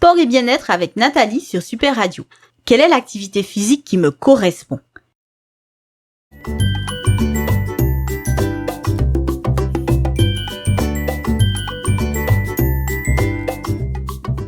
Sport et bien-être avec Nathalie sur Super Radio. Quelle est l'activité physique qui me correspond?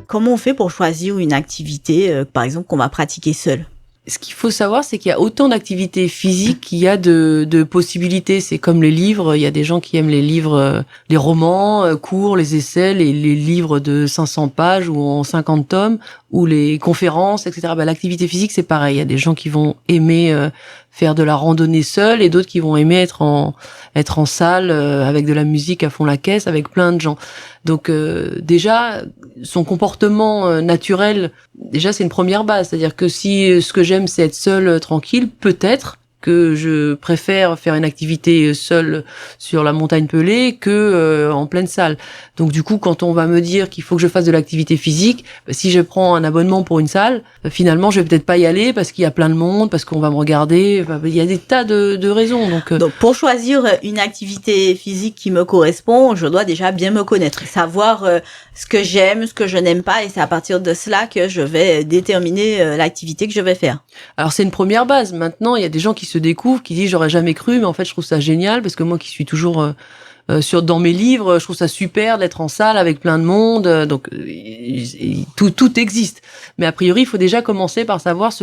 Comment on fait pour choisir une activité, par exemple, qu'on va pratiquer seul? Ce qu'il faut savoir, c'est qu'il y a autant d'activités physiques qu'il y a de possibilités. C'est comme les livres. Il y a des gens qui aiment les livres, les romans courts, les essais, les livres de 500 pages ou en 50 tomes, ou les conférences, etc. L'activité physique, c'est pareil. Il y a des gens qui vont aimer faire de la randonnée seule et d'autres qui vont aimer être en salle avec de la musique à fond la caisse, avec plein de gens. Donc déjà, son comportement naturel, déjà c'est une première base. C'est-à-dire que si ce que j'aime c'est être seule, tranquille, peut-être que je préfère faire une activité seule sur la montagne pelée que en pleine salle. Donc du coup, quand on va me dire qu'il faut que je fasse de l'activité physique, si je prends un abonnement pour une salle, finalement je vais peut-être pas y aller parce qu'il y a plein de monde, parce qu'on va me regarder. Il y a des tas de raisons. Donc pour choisir une activité physique qui me correspond, je dois déjà bien me connaître, savoir ce que j'aime, ce que je n'aime pas, et c'est à partir de cela que je vais déterminer l'activité que je vais faire. Alors c'est une première base. Maintenant, il y a des gens qui se découvrent, qui disent j'aurais jamais cru, mais en fait je trouve ça génial parce que moi qui suis toujours dans mes livres, je trouve ça super d'être en salle avec plein de monde. Donc tout existe. Mais a priori, il faut déjà commencer par savoir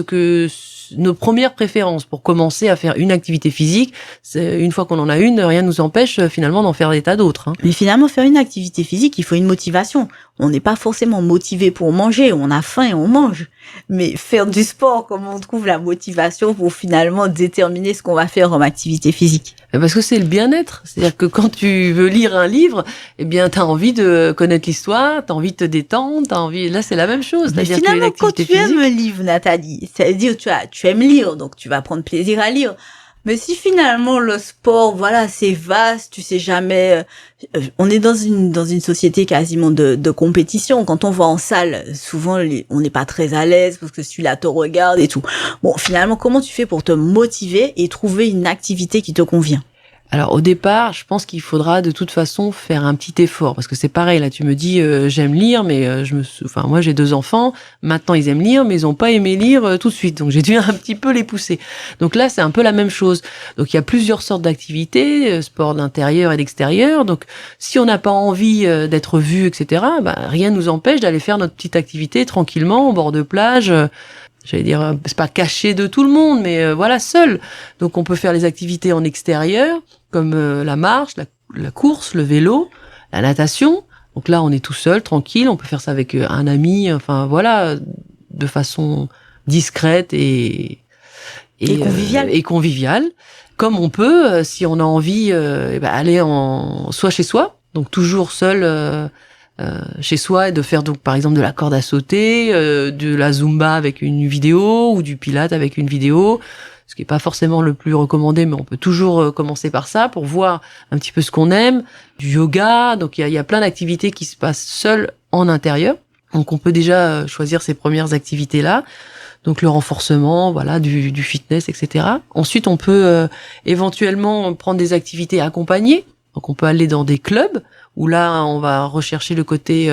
nos premières préférences pour commencer à faire une activité physique. Une fois qu'on en a une, rien ne nous empêche finalement d'en faire des tas d'autres. Mais finalement, faire une activité physique, il faut une motivation. On n'est pas forcément motivé pour manger, on a faim et on mange. Mais faire du sport, comment on trouve la motivation pour finalement déterminer ce qu'on va faire en activité physique? Parce que c'est le bien-être. C'est-à-dire que quand tu veux lire un livre, eh bien, t'as envie de connaître l'histoire, t'as envie de te détendre, là, c'est la même chose. Mais finalement, quand tu aimes un livre, Nathalie, c'est-à-dire, tu aimes lire, donc tu vas prendre plaisir à lire. Mais si finalement le sport, voilà, c'est vaste, tu sais jamais, on est dans une société quasiment de compétition. Quand on va en salle, souvent on n'est pas très à l'aise parce que celui-là te regarde et tout. Bon, finalement, comment tu fais pour te motiver et trouver une activité qui te convient? Alors au départ, je pense qu'il faudra de toute façon faire un petit effort parce que c'est pareil là. Tu me dis j'aime lire, mais moi j'ai 2 enfants. Maintenant ils aiment lire, mais ils ont pas aimé lire tout de suite. Donc j'ai dû un petit peu les pousser. Donc là c'est un peu la même chose. Donc il y a plusieurs sortes d'activités, sport d'intérieur et d'extérieur. Donc si on n'a pas envie d'être vu, etc., rien ne nous empêche d'aller faire notre petite activité tranquillement au bord de plage. J'allais dire, c'est pas caché de tout le monde, mais voilà, seul. Donc on peut faire les activités en extérieur, comme la marche, la course, le vélo, la natation. Donc là, on est tout seul, tranquille. On peut faire ça avec un ami, enfin voilà, de façon discrète et conviviale. Comme on peut, si on a envie, aller soit chez soi, donc toujours seul. Chez soi, et de faire donc par exemple de la corde à sauter, de la zumba avec une vidéo ou du pilates avec une vidéo, ce qui est pas forcément le plus recommandé, mais on peut toujours commencer par ça pour voir un petit peu ce qu'on aime, du yoga. Donc il y a plein d'activités qui se passent seules en intérieur. Donc on peut déjà choisir ces premières activités là. Donc le renforcement, voilà, du fitness, etc. Ensuite on peut éventuellement prendre des activités accompagnées. Donc on peut aller dans des clubs où là on va rechercher le côté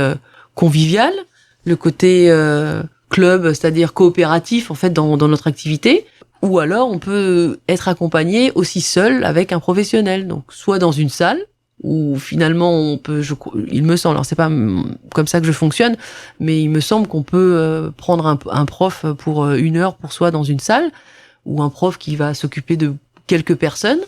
convivial, le côté club, c'est-à-dire coopératif en fait dans notre activité. Ou alors on peut être accompagné aussi seul avec un professionnel. Donc soit dans une salle où finalement on peut, il me semble, alors c'est pas comme ça que je fonctionne, mais il me semble qu'on peut prendre un prof pour 1 heure pour soi dans une salle, ou un prof qui va s'occuper de quelques personnes.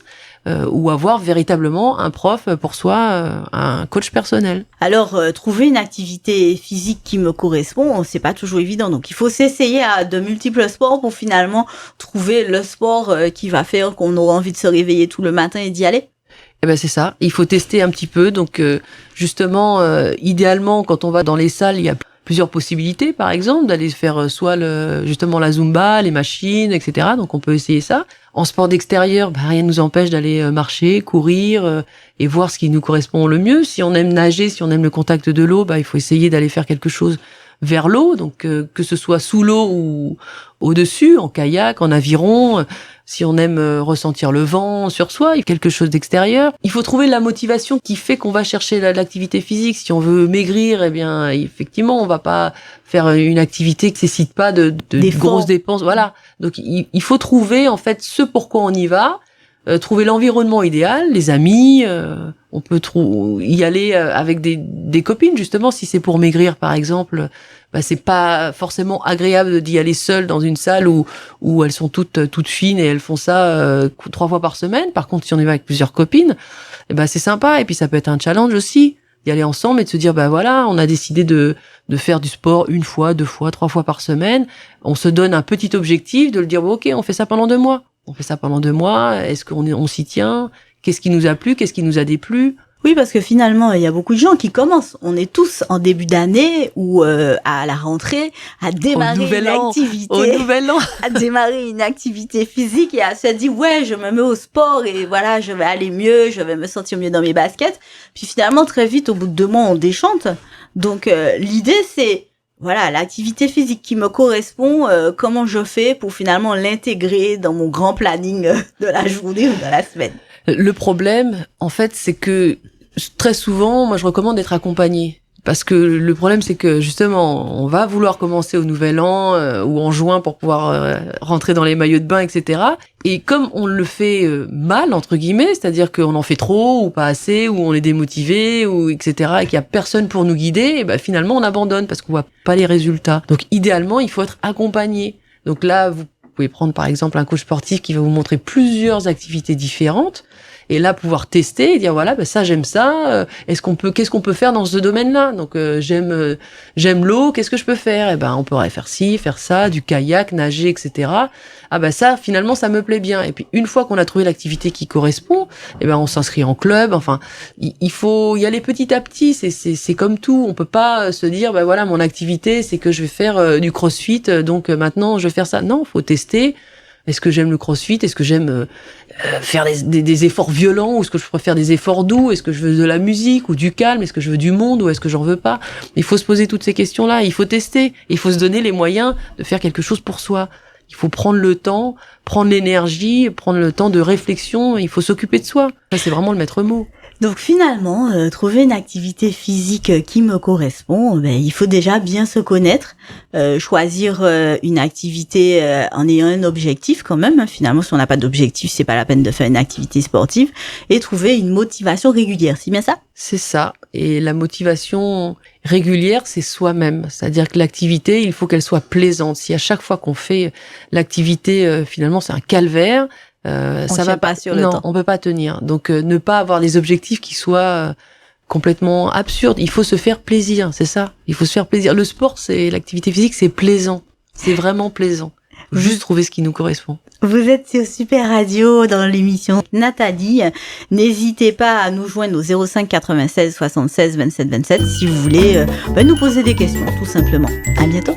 Ou avoir véritablement un prof pour soi, un coach personnel. Alors, trouver une activité physique qui me correspond, c'est pas toujours évident. Donc, il faut s'essayer à de multiples sports pour finalement trouver le sport qui va faire qu'on aura envie de se réveiller tout le matin et d'y aller. Eh ben c'est ça. Il faut tester un petit peu. Donc, justement, idéalement, quand on va dans les salles, il y a plusieurs possibilités, par exemple, d'aller faire soit justement la Zumba, les machines, etc. Donc on peut essayer ça. En sport d'extérieur, rien ne nous empêche d'aller marcher, courir et voir ce qui nous correspond le mieux. Si on aime nager, si on aime le contact de l'eau, il faut essayer d'aller faire quelque chose vers l'eau, donc que ce soit sous l'eau ou au-dessus, en kayak, en aviron. si on aime ressentir le vent sur soi, quelque chose d'extérieur. Il faut trouver la motivation qui fait qu'on va chercher l'activité physique. Si on veut maigrir, eh bien, effectivement, on va pas faire une activité qui nécessite pas de grosses dépenses. Voilà. Donc, il faut trouver, en fait, ce pourquoi on y va. Trouver l'environnement idéal, les amis, on peut y aller avec des copines, justement. Si c'est pour maigrir, par exemple, bah, c'est pas forcément agréable d'y aller seule dans une salle où elles sont toutes fines et elles font ça 3 fois par semaine. Par contre, si on y va avec plusieurs copines, eh ben c'est sympa. Et puis ça peut être un challenge aussi d'y aller ensemble et de se dire, bah voilà, on a décidé de faire du sport 1 fois, 2 fois, 3 fois par semaine. On se donne un petit objectif de le dire, bon, ok, on fait ça pendant 2 mois. On fait ça pendant 2 mois. Est-ce qu'on s'y tient? Qu'est-ce qui nous a plu? Qu'est-ce qui nous a déplu? Oui, parce que finalement, il y a beaucoup de gens qui commencent. On est tous en début d'année ou à la rentrée à démarrer une activité. Au nouvel an. À démarrer une activité physique et à se dire, ouais, je me mets au sport et voilà, je vais aller mieux, je vais me sentir mieux dans mes baskets. Puis finalement, très vite, au bout de 2 mois, on déchante. Donc, l'idée, c'est... Voilà, l'activité physique qui me correspond, comment je fais pour finalement l'intégrer dans mon grand planning de la journée ou de la semaine. Le problème, en fait, c'est que très souvent, moi, je recommande d'être accompagnée. Parce que le problème, c'est que justement, on va vouloir commencer au nouvel an ou en juin pour pouvoir rentrer dans les maillots de bain, etc. Et comme on le fait mal, entre guillemets, c'est-à-dire qu'on en fait trop ou pas assez, ou on est démotivé, ou etc. et qu'il y a personne pour nous guider, et ben finalement, on abandonne parce qu'on voit pas les résultats. Donc, idéalement, il faut être accompagné. Donc là, vous pouvez prendre par exemple un coach sportif qui va vous montrer plusieurs activités différentes. Et là, pouvoir tester et dire voilà, ben ça j'aime ça. Qu'est-ce qu'on peut faire dans ce domaine-là? Donc j'aime l'eau. Qu'est-ce que je peux faire? Eh ben on pourrait faire ci, faire ça, du kayak, nager, etc. Ah ben ça finalement ça me plaît bien. Et puis une fois qu'on a trouvé l'activité qui correspond, eh ben on s'inscrit en club. Enfin, il faut y aller petit à petit. C'est comme tout. On peut pas se dire ben voilà mon activité c'est que je vais faire du CrossFit. Donc maintenant je vais faire ça. Non, faut tester. Est-ce que j'aime le CrossFit? Est-ce que j'aime faire des efforts violents? Ou est-ce que je préfère des efforts doux? Est-ce que je veux de la musique ou du calme? Est-ce que je veux du monde ou est-ce que j'en veux pas? Il faut se poser toutes ces questions-là. Il faut tester. Il faut se donner les moyens de faire quelque chose pour soi. Il faut prendre le temps, prendre l'énergie, prendre le temps de réflexion. Il faut s'occuper de soi. Ça, c'est vraiment le maître mot. Donc finalement, trouver une activité physique qui me correspond, ben, il faut déjà bien se connaître, choisir une activité en ayant un objectif quand même. Hein. Finalement, si on n'a pas d'objectif, c'est pas la peine de faire une activité sportive et trouver une motivation régulière. C'est bien ça? C'est ça. Et la motivation régulière, c'est soi-même. C'est-à-dire que l'activité, il faut qu'elle soit plaisante. Si à chaque fois qu'on fait l'activité, finalement, c'est un calvaire, ça va pas sur le temps. On peut pas tenir. Donc ne pas avoir des objectifs qui soient complètement absurdes. Il faut se faire plaisir, c'est ça. Il faut se faire plaisir. Le sport, c'est l'activité physique, c'est plaisant. C'est vraiment plaisant. Faut juste trouver ce qui nous correspond. Vous êtes sur Super Radio dans l'émission Nathalie. N'hésitez pas à nous joindre au 05 96 76 27 27 si vous voulez nous poser des questions, tout simplement. À bientôt.